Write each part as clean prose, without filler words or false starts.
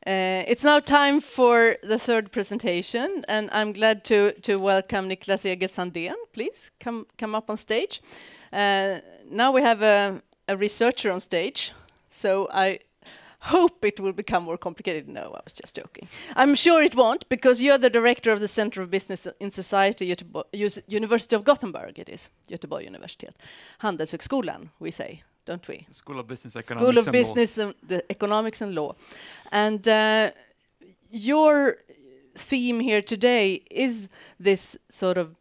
It's now time for the third presentation, and I'm glad to welcome Niklas Egels-Zandén. Please come up on stage. Now we have a researcher on stage, so I hope it will become more complicated. No, I was just joking. I'm sure it won't, because you're the director of the Center of Business in Society, University of Gothenburg. It is Göteborg Universitet, Handelshögskolan, we say, don't we? School of Business, Economics, School of and Business, the Economics and Law. And your theme here today is this sort of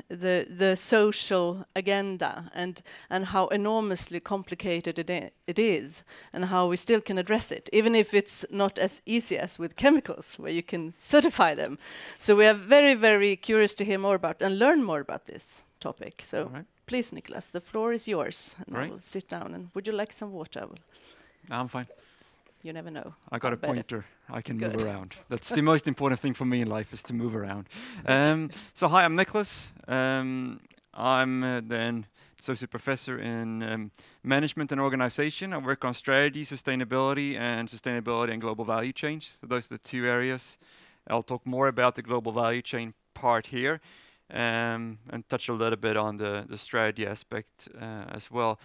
the social agenda and how enormously complicated it is, and how we still can address it, even if it's not as easy as with chemicals, where you can certify them. So we are very, very curious to hear more about and learn more about this topic. So please, Niklas, the floor is yours. And I will sit down. And would you like some water? No, I'm fine. You never know. I got a pointer. I can move around. That's the most important thing for me in life, is to move around. So hi, I'm Niklas. I'm then associate professor in management and organization. I work on strategy, sustainability and global value chains. So those are the two areas. I'll talk more about the global value chain part here, and touch a little bit on the strategy aspect as well.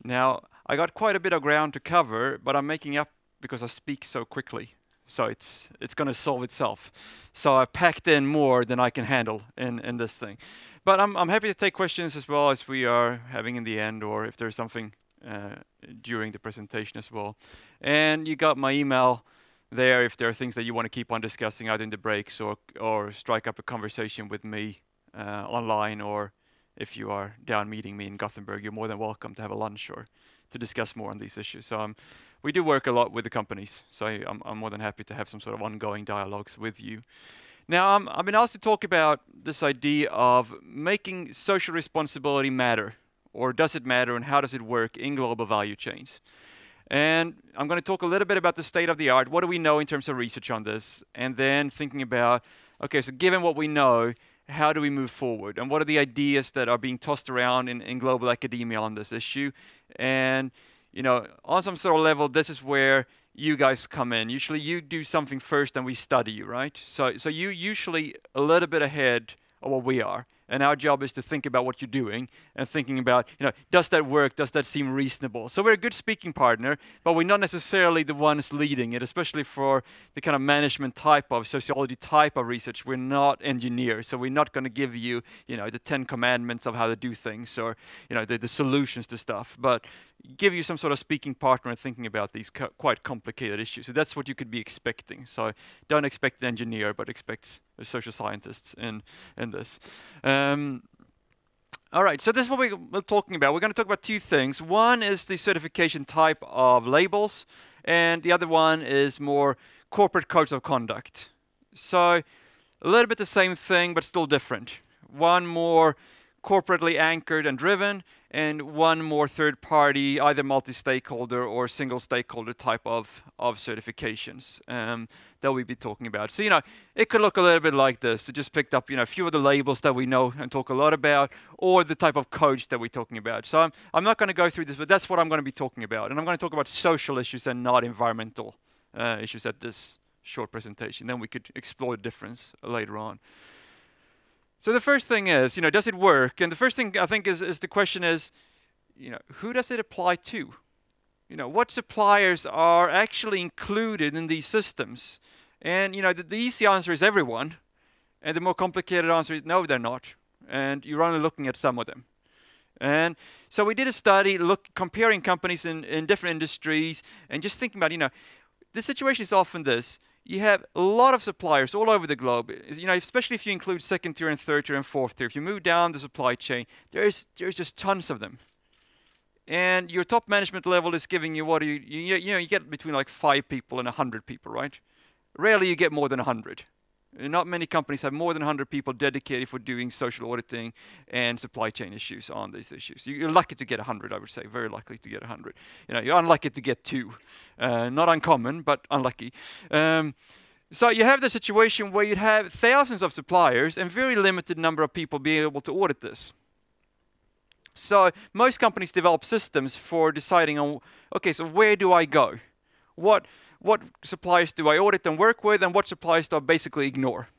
Now, I got quite a bit of ground to cover, but I'm making up because I speak so quickly. So it's going to solve itself. So I packed in more than I can handle in this thing. But I'm happy to take questions as well as we are having in the end, or if there's something during the presentation as well. And you got my email there if there are things that you want to keep on discussing either in the breaks or strike up a conversation with me online, or if you are down meeting me in Gothenburg, you're more than welcome to have a lunch or to discuss more on these issues. So we do work a lot with the companies, so I'm more than happy to have some sort of ongoing dialogues with you. Now, I've been asked to talk about this idea of making social responsibility matter, or does it matter, and how does it work in global value chains? And I'm going to talk a little bit about the state of the art. What do we know in terms of research on this? And then thinking about, okay, so given what we know, how do we move forward? And what are the ideas that are being tossed around in global academia on this issue? And, you know, on some sort of level, this is where you guys come in. Usually you do something first and we study you, right? So you usually a little bit ahead of what we are. And our job is to think about what you're doing and thinking about, you know, does that work? Does that seem reasonable? So we're a good speaking partner, but we're not necessarily the ones leading it, especially for the kind of management type of, sociology type of research. We're not engineers, so we're not going to give you, you know, the 10 commandments of how to do things, or, you know, the solutions to stuff, but give you some sort of speaking partner and thinking about these quite complicated issues. So that's what you could be expecting. So don't expect an engineer, but expect social scientists in this. All right, so this is what we're talking about. We're going to talk about two things. One is the certification type of labels, and the other one is more corporate codes of conduct. So a little bit the same thing, but still different. One more corporately anchored and driven, and one more third-party, either multi-stakeholder or single-stakeholder type of certifications that we'll be talking about. So, you know, it could look a little bit like this. I just picked up, you know, a few of the labels that we know and talk a lot about, or the type of codes that we're talking about. So I'm not going to go through this, but that's what I'm going to be talking about. And I'm going to talk about social issues and not environmental issues at this short presentation. Then we could explore the difference later on. So the first thing is, you know, does it work? And the first thing I think is the question is, you know, who does it apply to? You know, what suppliers are actually included in these systems? And, you know, the easy answer is everyone. And the more complicated answer is no, they're not. And you're only looking at some of them. And so we did a study comparing companies in different industries and just thinking about, you know, the situation is often this. You have a lot of suppliers all over the globe, you know, especially if you include second tier and third tier and fourth tier. If you move down the supply chain, there's just tons of them. And your top management level is giving you what you know, you get between like 5 people and 100 people, right? Rarely you get more than 100. Not many companies have more than 100 people dedicated for doing social auditing and supply chain issues on these issues. You're lucky to get 100, I would say, very likely to get 100. You know, you're unlucky to get 2. Not uncommon, but unlucky. So you have the situation where you have thousands of suppliers and very limited number of people being able to audit this. So most companies develop systems for deciding on, okay, so where do I go? What what suppliers do I audit and work with, and what suppliers do I basically ignore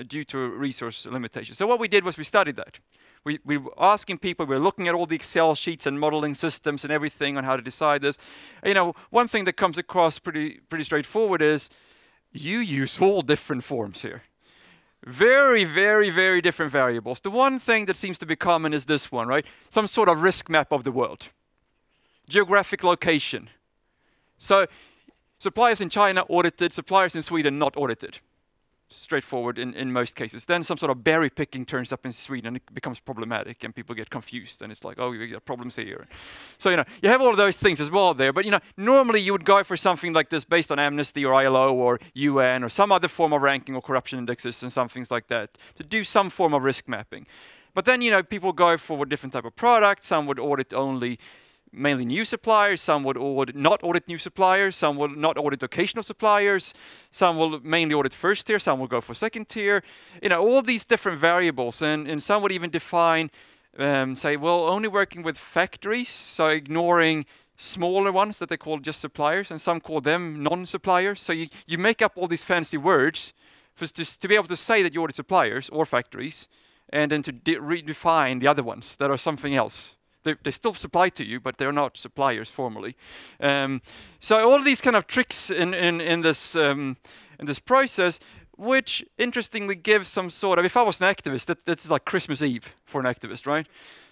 due to resource limitations. So what we did was we studied that. We were asking people, we were looking at all the Excel sheets and modeling systems and everything on how to decide this. You know, one thing that comes across pretty straightforward is you use all different forms here. Very, very, very different variables. The one thing that seems to be common is this one, right? Some sort of risk map of the world. Geographic location. So suppliers in China audited, suppliers in Sweden not audited. Straightforward in most cases. Then some sort of berry picking turns up in Sweden and it becomes problematic and people get confused and it's like, oh, we got problems here. So, you know, you have all of those things as well there, but you know, normally you would go for something like this based on Amnesty or ILO or UN or some other form of ranking or corruption indexes and some things like that to do some form of risk mapping. But then, you know, people go for different type of products. Some would audit only mainly new suppliers, some would not audit new suppliers, some will not audit occasional suppliers, some will mainly audit first tier, some will go for second tier. You know, all these different variables, and some would even define, say, well, only working with factories, so ignoring smaller ones that they call just suppliers, and some call them non-suppliers. So you make up all these fancy words just to be able to say that you audit suppliers or factories, and then to redefine the other ones that are something else. They still supply to you, but they're not suppliers formally. So all these kind of tricks in this process, which interestingly gives some sort of, if I was an activist, that's like Christmas Eve for an activist, right?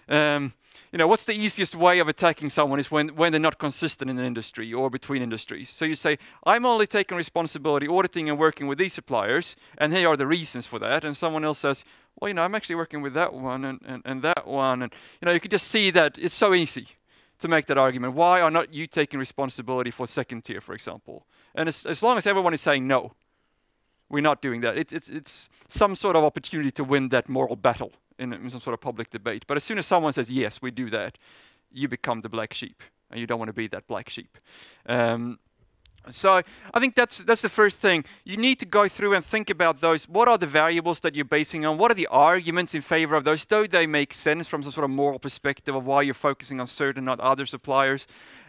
You know, what's the easiest way of attacking someone is when they're not consistent in an industry or between industries. So you say, I'm only taking responsibility auditing and working with these suppliers, and here are the reasons for that. And someone else says, well, you know, I'm actually working with that one and that one. And, you know, you could just see that it's so easy to make that argument. Why are not you taking responsibility for second tier, for example? And as long as everyone is saying no, we're not doing that. It's some sort of opportunity to win that moral battle in some sort of public debate. But as soon as someone says, yes, we do that, you become the black sheep, and you don't want to be that black sheep. So I think that's the first thing. You need to go through and think about those. What are the variables that you're basing on? What are the arguments in favor of those? Do they make sense from some sort of moral perspective of why you're focusing on certain, not other suppliers?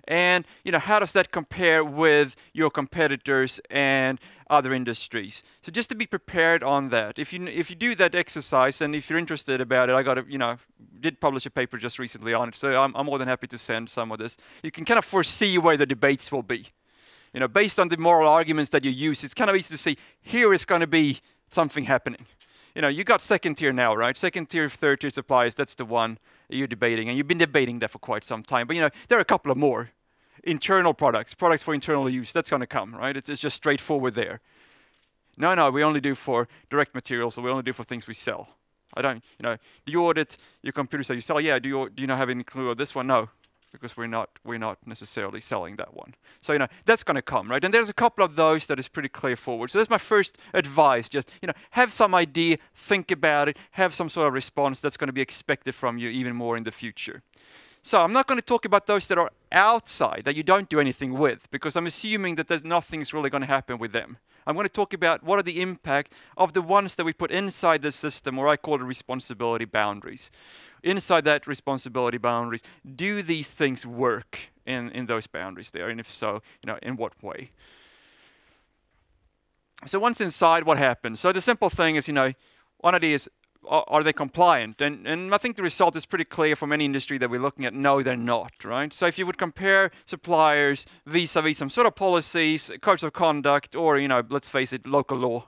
And you know, how does that compare with your competitors and other industries? So just to be prepared on that. If you do that exercise, and if you're interested about it, did publish a paper just recently on it. So I'm more than happy to send some of this. You can kind of foresee where the debates will be. You know, based on the moral arguments that you use, it's kind of easy to see here is going to be something happening. You know, you got second tier now, right? Second tier, third tier suppliers, that's the one you're debating, and you've been debating that for quite some time. But you know, there are a couple of more. Internal products for internal use, that's going to come, right? It's just straightforward there. No, we only do for direct materials, or we only do for things we sell. Do you audit your computers that you sell? Yeah, do you not have any clue of this one? No, because we're not necessarily selling that one. So, you know, that's going to come, right? And there's a couple of those that is pretty clear forward. So that's my first advice. Just, you know, have some idea, think about it, have some sort of response that's going to be expected from you even more in the future. So I'm not going to talk about those that are outside, that you don't do anything with, because I'm assuming that nothing's really going to happen with them. I'm going to talk about what are the impact of the ones that we put inside the system, or I call it responsibility boundaries. Inside that responsibility boundaries, do these things work in those boundaries there? And if so, you know, in what way? So once inside, what happens? So the simple thing is, you know, one idea is, are they compliant? And I think the result is pretty clear from any industry that we're looking at. No, they're not, right? So if you would compare suppliers vis-a-vis some sort of policies, codes of conduct, or, you know, let's face it, local law,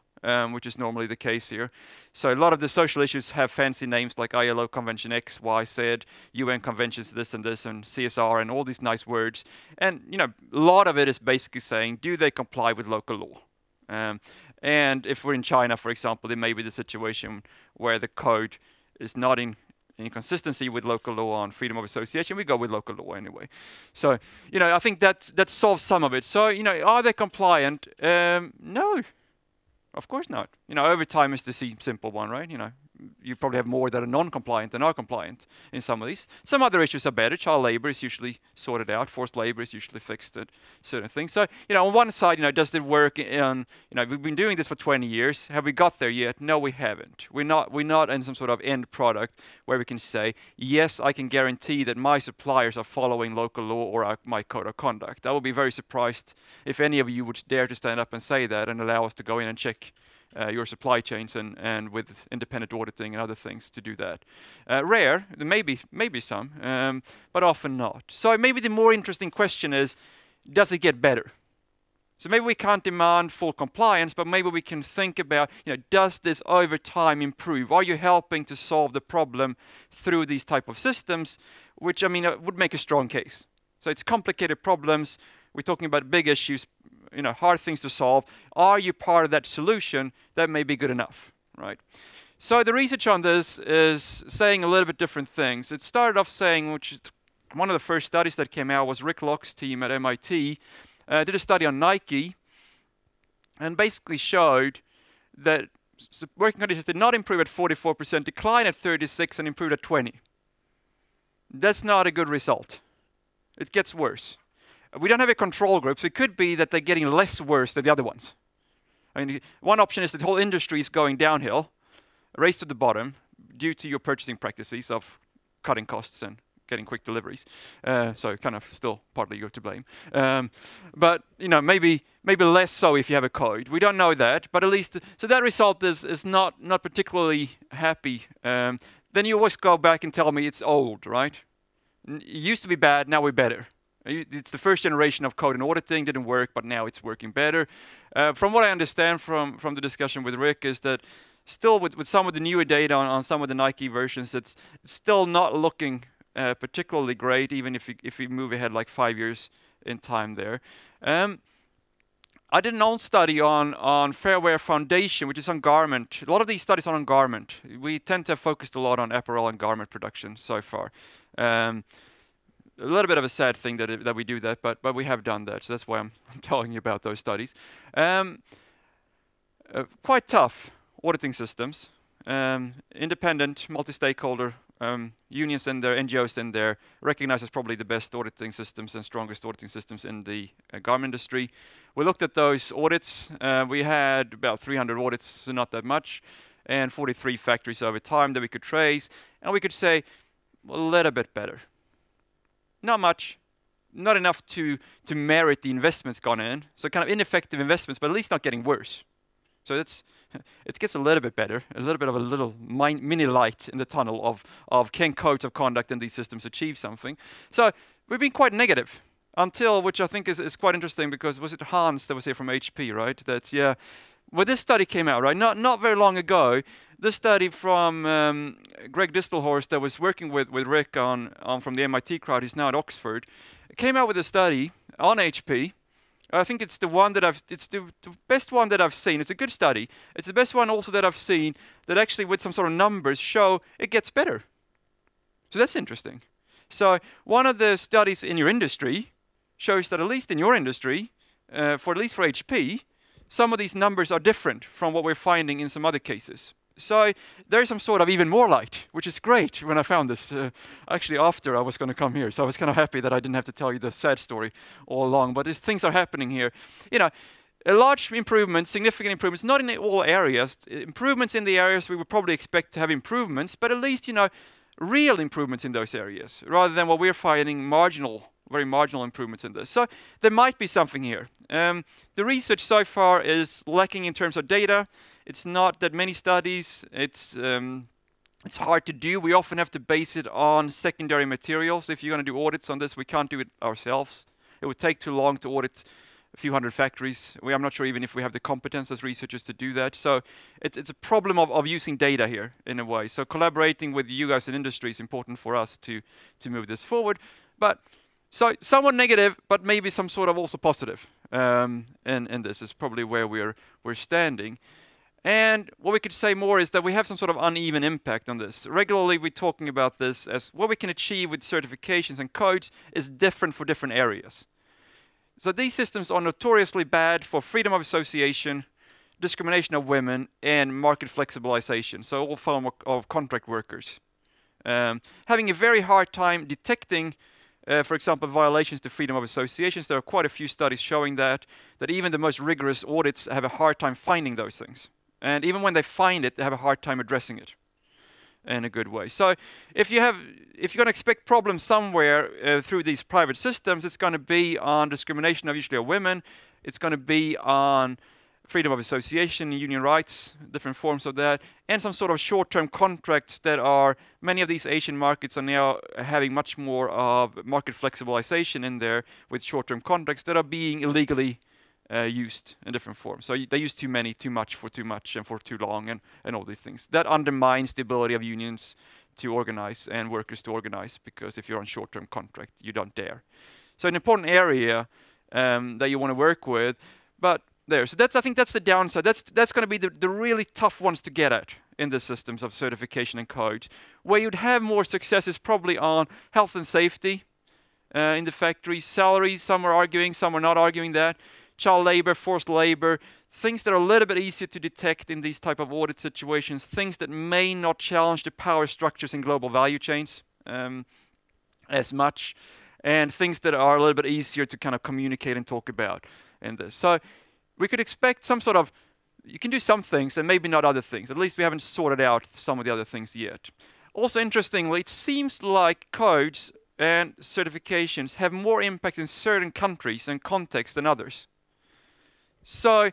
which is normally the case here. So a lot of the social issues have fancy names like ILO Convention X, Y, Z, UN Conventions this, and CSR, and all these nice words. And, you know, a lot of it is basically saying, do they comply with local law? And if we're in China, for example, there may be the situation where the code is not in consistency with local law on freedom of association. We go with local law anyway. So, you know, I think that solves some of it. So, you know, are they compliant? No, of course not. You know, over time is the simple one, right? You know, you probably have more that are non-compliant than are compliant in some of these. Some other issues are better. Child labor is usually sorted out. Forced labor is usually fixed at certain things. So, on one side, does it work in, we've been doing this for 20 years. Have we got there yet? No, we haven't. We're not in some sort of end product where we can say, yes, I can guarantee that my suppliers are following local law or my code of conduct. I would be very surprised if any of you would dare to stand up and say that and allow us to go in and check your supply chains and with independent auditing and other things to do that. Rare, maybe some, but often not. So maybe the more interesting question is, does it get better? So maybe we can't demand full compliance, but maybe we can think about, does this over time improve? Are you helping to solve the problem through these type of systems? Which, would make a strong case. So it's complicated problems. We're talking about big issues, hard things to solve. Are you part of that solution? That may be good enough, right? So the research on this is saying a little bit different things. It started off saying, which is one of the first studies that came out was Rick Lock's team at MIT, did a study on Nike and basically showed that working conditions did not improve at 44%, decline at 36%, and improved at 20%. That's not a good result. It gets worse. We don't have a control group, so it could be that they're getting less worse than the other ones. One option is that the whole industry is going downhill, a race to the bottom, due to your purchasing practices of cutting costs and getting quick deliveries. So kind of still partly you're to blame. But maybe less so if you have a code. We don't know that, but at least so that result is not particularly happy. Then you always go back and tell me it's old, right? It used to be bad, now we're better. It's the first generation of code and auditing, didn't work, but now it's working better. From what I understand from the discussion with Rick is that still with some of the newer data on some of the Nike versions, it's still not looking particularly great, even if we move ahead like 5 years in time there. I did an own study on Fairwear Foundation, which is on garment. A lot of these studies are on garment. We tend to have focused a lot on apparel and garment production so far. A little bit of a sad thing that we do that, but we have done that, so that's why I'm telling you about those studies. Quite tough auditing systems, independent, multi-stakeholder, unions in there, NGOs in there, recognized as probably the best auditing systems and strongest auditing systems in the garment industry. We looked at those audits. We had about 300 audits, so not that much, and 43 factories over time that we could trace, and we could say, well, a little bit better. Not much, not enough to merit the investments gone in. So kind of ineffective investments, but at least not getting worse. So it gets a little bit better, a little bit of a little mini light in the tunnel of can codes of conduct in these systems achieve something. So we've been quite negative until, which I think is quite interesting because was it Hans that was here from HP, right? That's, yeah. Well, this study came out, right? Not very long ago. This study from Greg Distelhorst that was working with Rick on from the MIT crowd, he's now at Oxford, came out with a study on HP. I think it's the one that it's the best one that I've seen. It's a good study. It's the best one also that I've seen that actually with some sort of numbers show it gets better. So that's interesting. So one of the studies in your industry shows that at least in your industry, at least for HP, some of these numbers are different from what we're finding in some other cases. So there's some sort of even more light, which is great when I found this, actually after I was going to come here. So I was kind of happy that I didn't have to tell you the sad story all along. But things are happening here. A large improvement, significant improvements, not in all areas. Improvements in the areas we would probably expect to have improvements, but at least, real improvements in those areas, rather than what we're finding very marginal improvements in this. So there might be something here. The research so far is lacking in terms of data. It's not that many studies. It's hard to do. We often have to base it on secondary materials. If you're going to do audits on this, we can't do it ourselves. It would take too long to audit a few hundred factories. I'm not sure even if we have the competence as researchers to do that. So it's a problem of using data here in a way. So collaborating with you guys in industry is important for us to move this forward. But so somewhat negative, but maybe some sort of also positive. And this is probably where we're standing. And what we could say more is that we have some sort of uneven impact on this. Regularly, we're talking about this as what we can achieve with certifications and codes is different for different areas. So these systems are notoriously bad for freedom of association, discrimination of women, and market flexibilization, so all form of contract workers. Having a very hard time detecting, for example, violations to freedom of associations. There are quite a few studies showing that even the most rigorous audits have a hard time finding those things. And even when they find it, they have a hard time addressing it in a good way. So if you're going to expect problems somewhere through these private systems, it's going to be on discrimination of usually of women. It's going to be on freedom of association, union rights, different forms of that, and some sort of short-term contracts that are, many of these Asian markets are now having much more of market flexibilization in there with short-term contracts that are being illegally used in different forms. So they use too many, too much, and for too long, and all these things. That undermines the ability of unions to organize and workers to organize, because if you're on short-term contract, you don't dare. So an important area that you want to work with, but there. So I think that's the downside. That's going to be the really tough ones to get at in the systems of certification and codes. Where you'd have more success is probably on health and safety in the factories, salaries. Some are arguing, some are not arguing that. Child labor, forced labor, things that are a little bit easier to detect in these type of audit situations, things that may not challenge the power structures in global value chains as much, and things that are a little bit easier to kind of communicate and talk about in this. So we could expect some sort of, you can do some things and maybe not other things. At least we haven't sorted out some of the other things yet. Also interestingly, it seems like codes and certifications have more impact in certain countries and contexts than others. So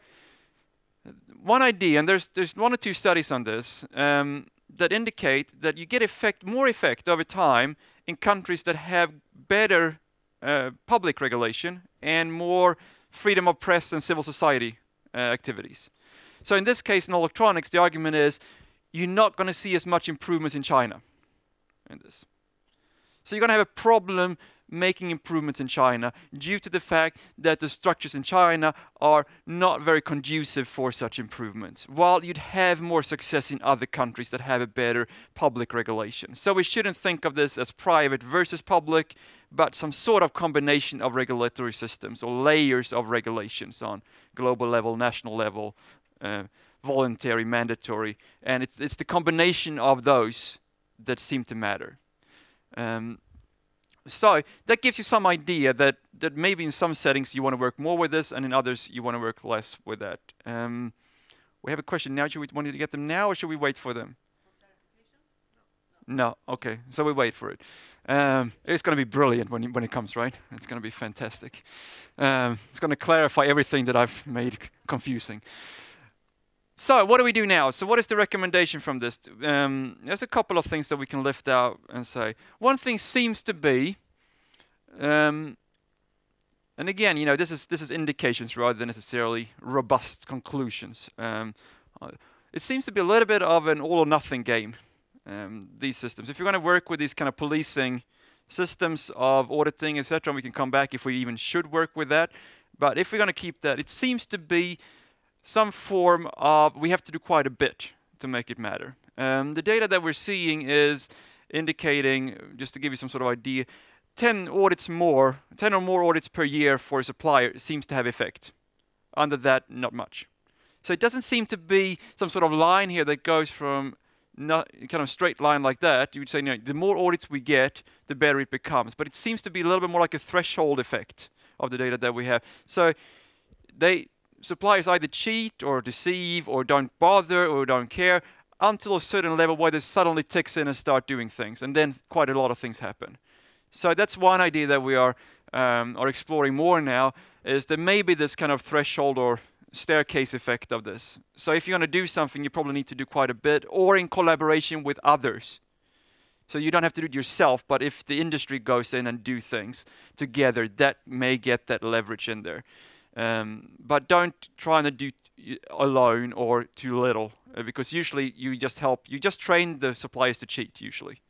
one idea, and there's one or two studies on this, that indicate that you get more effect over time in countries that have better public regulation and more freedom of press and civil society activities. So in this case, in electronics, the argument is you're not going to see as much improvements in China in this. So you're going to have a problem making improvements in China due to the fact that the structures in China are not very conducive for such improvements, while you'd have more success in other countries that have a better public regulation. So we shouldn't think of this as private versus public, but some sort of combination of regulatory systems or layers of regulations on global level, national level, voluntary, mandatory, and it's the combination of those that seem to matter. So that gives you some idea that maybe in some settings you want to work more with this, and in others you want to work less with that. We have a question now. Should we want to get them now, or should we wait for them? No. Okay. So we wait for it. It's going to be brilliant when it comes, right? It's going to be fantastic. It's going to clarify everything that I've made confusing. So what do we do now? So what is the recommendation from this? There's a couple of things that we can lift out and say. One thing seems to be, and again, you know, this is indications rather than necessarily robust conclusions. It seems to be a little bit of an all or nothing game, these systems. If you're going to work with these kind of policing systems of auditing, etc., we can come back if we even should work with that. But if we're going to keep that, it seems to be some form of, we have to do quite a bit to make it matter. The data that we're seeing is indicating, just to give you some sort of idea, 10 or more audits per year for a supplier seems to have effect. Under that, not much. So it doesn't seem to be some sort of line here that goes from not kind of straight line like that. You would say, you know, the more audits we get, the better it becomes. But it seems to be a little bit more like a threshold effect of the data that we have. So suppliers either cheat or deceive or don't bother or don't care until a certain level where they suddenly ticks in and start doing things, and then quite a lot of things happen. So that's one idea that we are exploring more now, is there may be this kind of threshold or staircase effect of this. So if you're going to do something, you probably need to do quite a bit, or in collaboration with others. So you don't have to do it yourself, but if the industry goes in and do things together, that may get that leverage in there. But don't try to do alone or too little, because usually you just train the suppliers to cheat usually.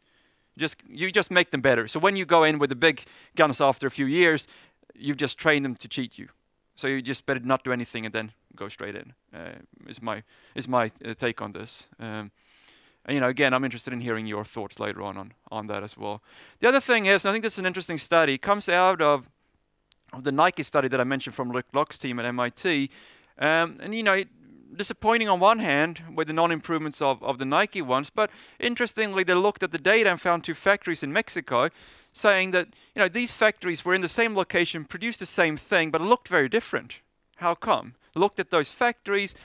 You just make them better. So when you go in with the big guns after a few years, you've just trained them to cheat you. So you just better not do anything and then go straight in, is my take on this. And, you know, again, I'm interested in hearing your thoughts later on that as well. The other thing is, and I think this is an interesting study, comes out of the Nike study that I mentioned from Rick Block's team at MIT, and you know, disappointing on one hand with the non-improvements of the Nike ones, but interestingly they looked at the data and found 2 factories in Mexico saying that these factories were in the same location, produced the same thing, but looked very different. How come? Looked at those factories,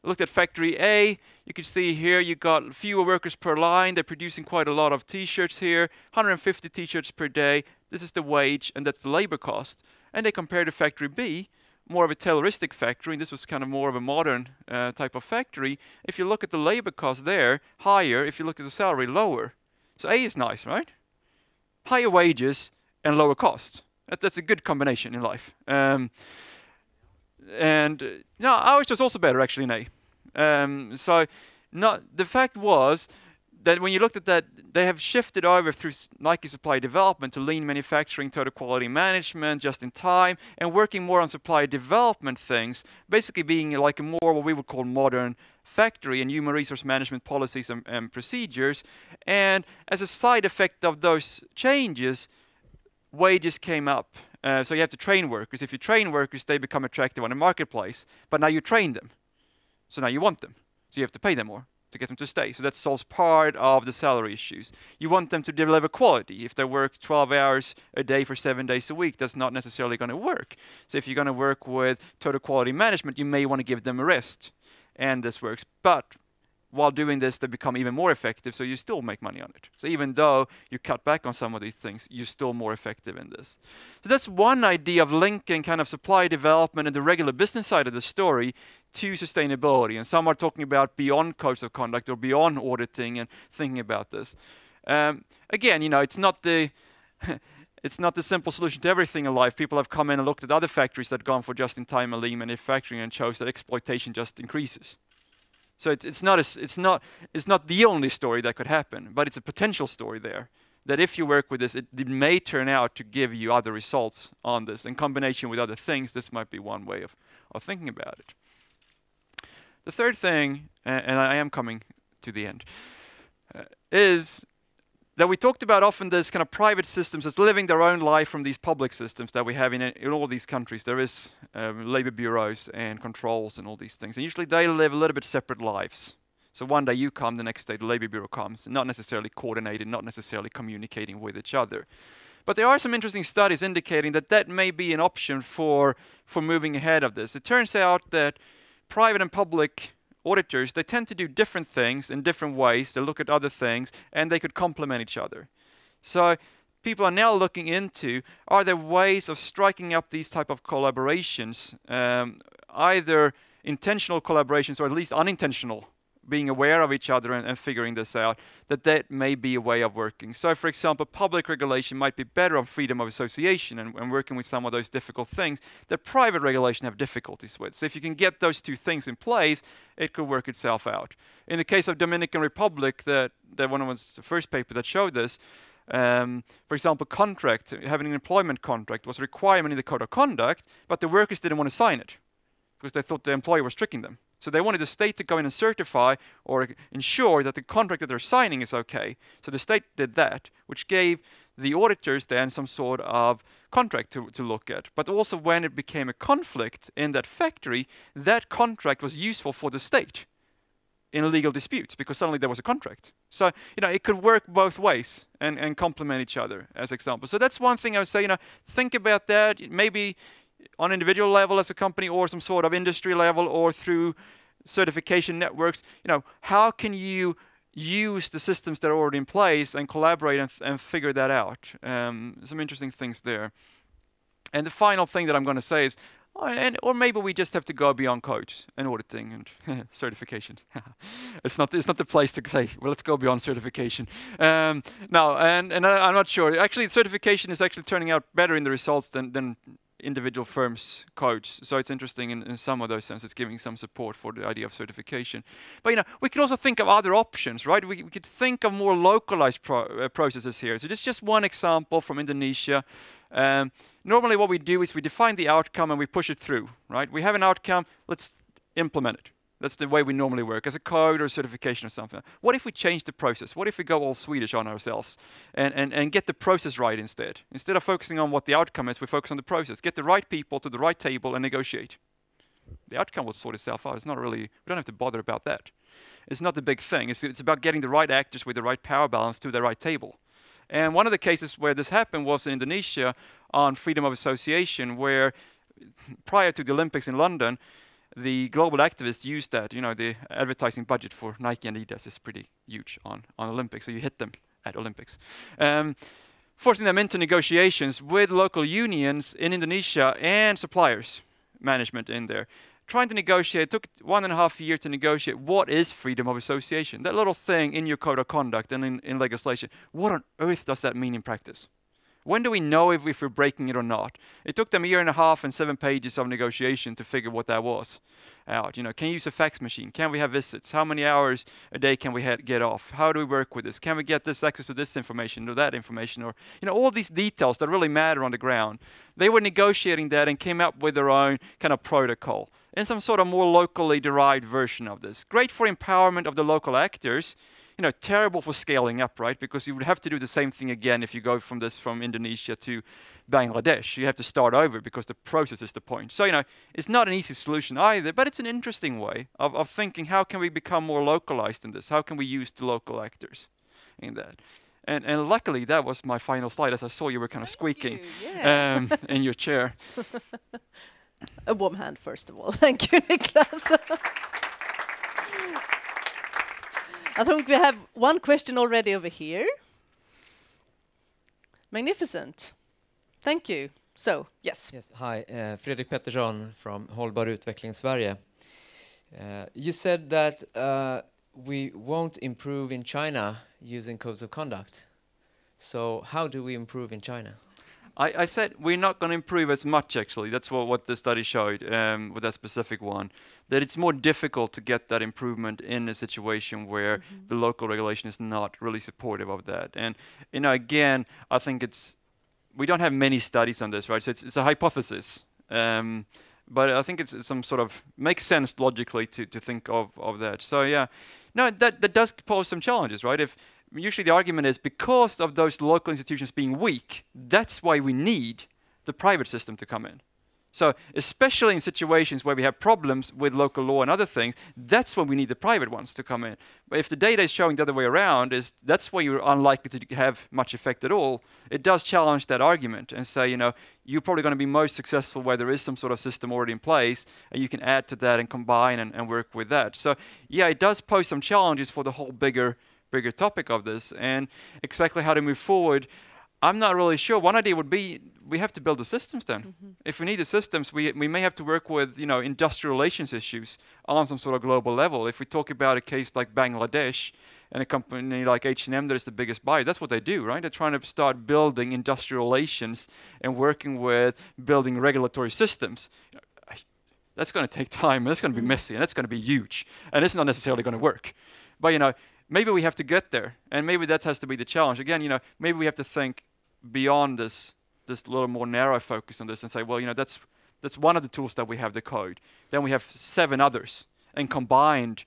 looked at factory A, you can see here you got fewer workers per line, they're producing quite a lot of t-shirts here, 150 t-shirts per day, this is the wage and that's the labor cost. And they compared to factory B, more of a Tayloristic factory, and this was kind of more of a modern type of factory. If you look at the labor cost there, higher. If you look at the salary, lower. So A is nice, right? Higher wages and lower costs. That's a good combination in life. And no, ours was also better actually in A. So the fact was that when you looked at that, they have shifted over through Nike supply development to lean manufacturing, total quality management, just in time, and working more on supply development things, basically being like a more what we would call modern factory and human resource management policies and procedures. And as a side effect of those changes, wages came up. So you have to train workers. If you train workers, they become attractive on the marketplace. But now you train them. So now you want them. So you have to pay them more to get them to stay. So that solves part of the salary issues. You want them to deliver quality. If they work 12 hours a day for 7 days a week, that's not necessarily going to work. So if you're going to work with total quality management, you may want to give them a rest. And this works. But while doing this, they become even more effective, so you still make money on it. So even though you cut back on some of these things, you're still more effective in this. So that's one idea of linking kind of supply development and the regular business side of the story to sustainability. And some are talking about beyond codes of conduct or beyond auditing and thinking about this. Again, it's not the it's not the simple solution to everything in life. People have come in and looked at other factories that have gone for just-in-time and lean manufacturing and shows that exploitation just increases. So it's not the only story that could happen, but it's a potential story there. That if you work with this, it may turn out to give you other results on this. In combination with other things, this might be one way of thinking about it. The third thing, and I am coming to the end, is that we talked about often this kind of private systems as living their own life from these public systems that we have in all these countries. There is labor bureaus and controls and all these things. And usually they live a little bit separate lives. So one day you come, the next day the labor bureau comes, not necessarily coordinated, not necessarily communicating with each other. But there are some interesting studies indicating that that may be an option for moving ahead of this. It turns out that private and public auditors, they tend to do different things in different ways. They look at other things, and they could complement each other. So people are now looking into, are there ways of striking up these type of collaborations, either intentional collaborations or at least unintentional, being aware of each other and figuring this out, that may be a way of working. So for example, public regulation might be better on freedom of association and working with some of those difficult things that private regulation have difficulties with. So if you can get those two things in place, it could work itself out. In the case of Dominican Republic, that one was the first paper that showed this, for example, having an employment contract was a requirement in the code of conduct, but the workers didn't want to sign it because they thought the employer was tricking them. So they wanted the state to go in and certify or ensure that the contract that they're signing is okay. So the state did that, which gave the auditors then some sort of contract to look at. But also when it became a conflict in that factory, that contract was useful for the state in legal disputes because suddenly there was a contract. So, it could work both ways and complement each other as examples. So that's one thing I would say, think about that. Maybe on individual level as a company or some sort of industry level or through certification networks, how can you use the systems that are already in place and collaborate and figure that out? Some interesting things there. And the final thing that I'm going to say is, or maybe we just have to go beyond codes and auditing and certification. It's not the place to say, well, let's go beyond certification. No, and I'm not sure. Actually, certification is actually turning out better in the results than individual firms' codes. So it's interesting in some of those senses, giving some support for the idea of certification. But we could also think of other options, right? We could think of more localized processes here. So this is just one example from Indonesia. Normally what we do is we define the outcome and we push it through, right? We have an outcome, let's implement it. That's the way we normally work, as a code or certification or something. What if we change the process? What if we go all Swedish on ourselves and get the process right instead? Instead of focusing on what the outcome is, we focus on the process. Get the right people to the right table and negotiate. the outcome will sort itself out. It's not really, we don't have to bother about that. It's not the big thing. It's about getting the right actors with the right power balance to the right table. And one of the cases where this happened was in Indonesia on freedom of association, where prior to the Olympics in London, the global activists used that. You know, the advertising budget for Nike and Adidas is pretty huge on Olympics, so you hit them at Olympics. Forcing them into negotiations with local unions in Indonesia and suppliers management in there. Trying to negotiate, it took 1.5 years to negotiate what is freedom of association. That little thing in your code of conduct and in legislation. What on earth does that mean in practice? When do we know if we're breaking it or not? It took them 1.5 years and 7 pages of negotiation to figure what that was out. You know, can you use a fax machine? Can we have visits? How many hours a day can we get off? How do we work with this? Can we get this access to this information or that information? Or, you know, all these details that really matter on the ground. They were negotiating that and came up with their own kind of protocol and some sort of more locally derived version of this. Great for empowerment of the local actors. You know, terrible for scaling up, right? Because you would have to do the same thing again if you go from Indonesia to Bangladesh. You have to start over because the process is the point. So, you know, it's not an easy solution either, but it's an interesting way of thinking, how can we become more localized in this? How can we use the local actors in that? And luckily, that was my final slide. As I saw you were kind of squeaking in your chair. A warm hand, first of all. Thank you, Niklas. I think we have one question already over here. Magnificent. Thank you. So, yes. Yes. Hi, Fredrik Pettersson from Hållbar Utveckling Sverige. You said that we won't improve in China using codes of conduct. So how do we improve in China? I said we're not going to improve as much, actually. That's what the study showed with that specific one. That it's more difficult to get that improvement in a situation where the local regulation is not really supportive of that. And, you know, again, I think we don't have many studies on this, right? So it's a hypothesis. But I think it's some sort of, makes sense logically to think of that. So, yeah. No, that does pose some challenges, right? Usually the argument is because of those local institutions being weak, that's why we need the private system to come in. So especially in situations where we have problems with local law and other things, that's when we need the private ones to come in. But if the data is showing the other way around, that's where you're unlikely to have much effect at all. It does challenge that argument and say, you know, you're probably going to be most successful where there is some sort of system already in place, and you can add to that and combine and work with that. So yeah, it does pose some challenges for the whole bigger topic of this, and exactly how to move forward, I'm not really sure. One idea would be we have to build the systems then. If we need the systems, we may have to work with, you know, industrial relations issues on some sort of global level. If we talk about a case like Bangladesh and a company like H&M that is the biggest buyer, that's what they do, right? They're trying to start building industrial relations and working with building regulatory systems. That's going to take time, and that's going to be messy, and that's going to be huge, and it's not necessarily going to work. But, you know, maybe we have to get there, and maybe that has to be the challenge. Again, you know, maybe we have to think beyond this little more narrow focus on this and say, well, you know, that's one of the tools that we have, the code. Then we have 7 others, and combined,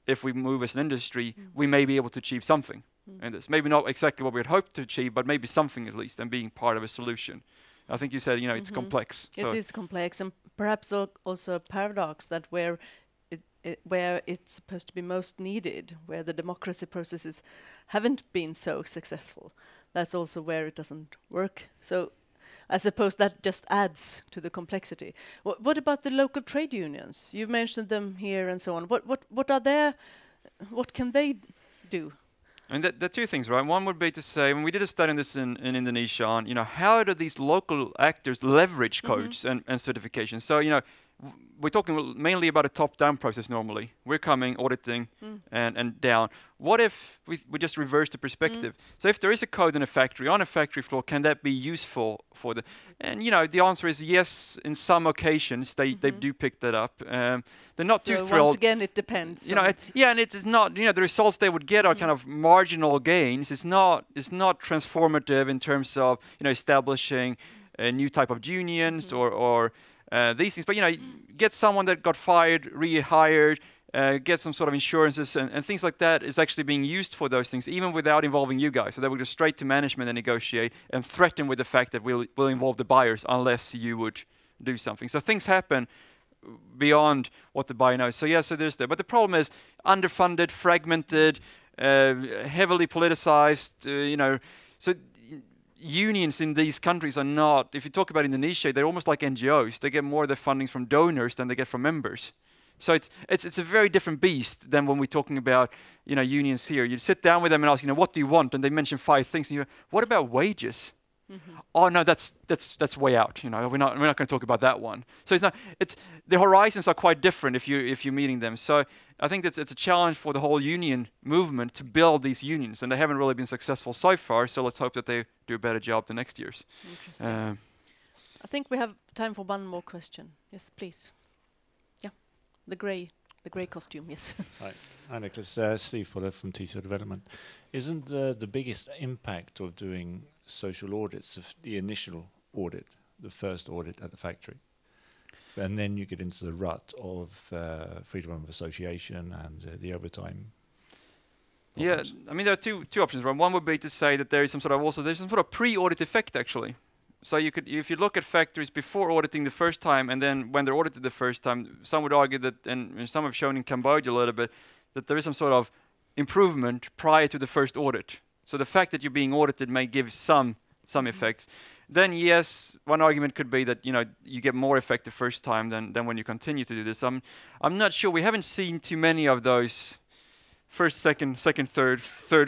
if we move as an industry, we may be able to achieve something in this. Maybe not exactly what we had hoped to achieve, but maybe something at least, and being part of a solution. I think you said, you know, it's complex. It is complex, and perhaps also a paradox that where it's supposed to be most needed, where the democracy processes haven't been so successful. That's also where it doesn't work. So I suppose that just adds to the complexity. What about the local trade unions? You mentioned them here and so on. What can they do? And there are 2 things, right? One would be to say, when we did a study on this in Indonesia on, you know, how do these local actors leverage codes and certifications? So, you know, we're talking mainly about a top-down process normally. We're coming, auditing, and down. What if we just reverse the perspective? So if there is a code in a factory, on a factory floor, can that be useful for the... And, you know, the answer is yes, in some occasions, they do pick that up. They're not too thrilled. Once again, it depends. You know, and it's not, you know, the results they would get are kind of marginal gains. It's not transformative in terms of, you know, establishing a new type of unions or these things, but you know, get someone that got fired, rehired, get some sort of insurances and things like that is actually being used for those things, even without involving you guys. So they would go straight to management and negotiate and threaten with the fact that we'll involve the buyers unless you would do something. So things happen beyond what the buyer knows. So yeah, so there's that. But the problem is underfunded, fragmented, heavily politicized. So unions in these countries are not. If you talk about Indonesia, they're almost like NGOs. They get more of their funding from donors than they get from members. So it's a very different beast than when we're talking about unions here. You sit down with them and ask, what do you want? And they mention 5 things. And you go, what about wages? Mm-hmm. Oh no, that's way out. We're not going to talk about that one. So the horizons are quite different if you're meeting them. So I think it's a challenge for the whole union movement to build these unions, and they haven't really been successful so far. So let's hope that they do a better job the next years. Interesting. I think we have time for one more question. Yes, please. Yeah, the grey costume. Yes. Hi, Niklas. Steve Fuller from TCO Development. Isn't the biggest impact of doing social audits of the initial audit, the first audit at the factory? And then you get into the rut of freedom of association and the overtime. Yeah, I mean there are two options. Right? One would be to say that there's some sort of pre-audit effect actually. So if you look at factories before auditing the first time and then when they're audited the first time, some would argue that, and some have shown in Cambodia a little bit, that there is some sort of improvement prior to the first audit. So the fact that you're being audited may give some effects. Then yes, one argument could be that you get more effect the first time than when you continue to do this. I'm not sure. We haven't seen too many of those first, second, third,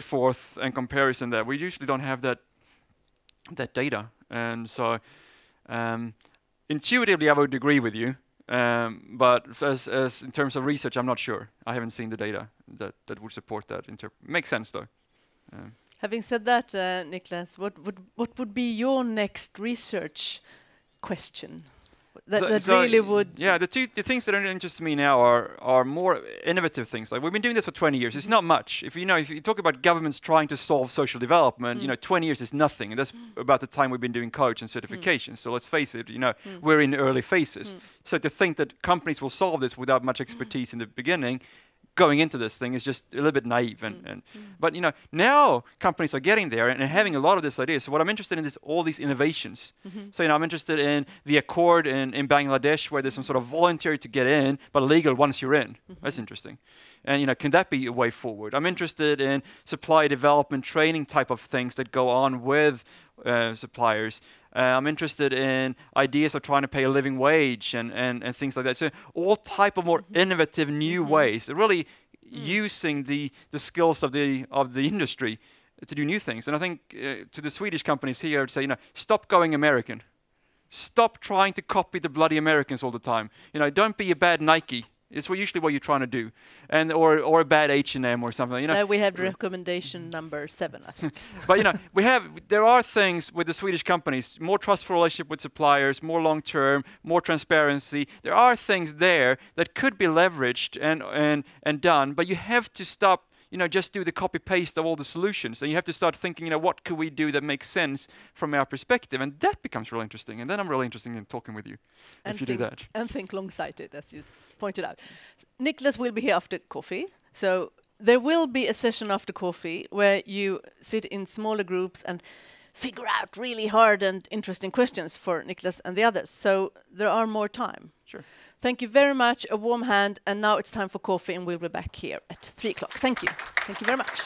fourth, and comparison there. We usually don't have that data, and so intuitively I would agree with you. But as in terms of research, I'm not sure. I haven't seen the data that would support that. Makes sense though. Having said that, Niklas, what would be your next research question? Yeah, the things that are interesting me now are more innovative things. Like we've been doing this for 20 years. It's not much. If you talk about governments trying to solve social development, 20 years is nothing, and that's about the time we've been doing coach and certification. So let's face it, we're in early phases. So to think that companies will solve this without much expertise in the beginning, going into this thing is just a little bit naive, but now companies are getting there and having a lot of this ideas. So what I'm interested in is all these innovations. So I'm interested in the accord in Bangladesh, where there's some sort of voluntary to get in, but legal once you're in. That's interesting. And can that be a way forward? I'm interested in supply development training type of things that go on with suppliers. I'm interested in ideas of trying to pay a living wage and things like that. So all type of more innovative new ways, really using the skills of the industry to do new things. And I think to the Swedish companies here, I would say, stop going American. Stop trying to copy the bloody Americans all the time. Don't be a bad Nike. It's usually what you're trying to do, or a bad H&M or something. We have recommendation number 7. I think. But there are things with the Swedish companies: more trustful relationship with suppliers, more long-term, more transparency. There are things there that could be leveraged and done. But you have to stop. Just do the copy-paste of all the solutions. And you have to start thinking, what could we do that makes sense from our perspective? And that becomes really interesting. And then I'm really interested in talking with you if you do that. And think long-sighted, as you pointed out. Niklas will be here after coffee. So there will be a session after coffee where you sit in smaller groups and figure out really hard and interesting questions for Niklas and the others. So there are more time. Sure. Thank you very much. A warm hand. And now it's time for coffee, and we'll be back here at 3 o'clock. Thank you. Thank you very much.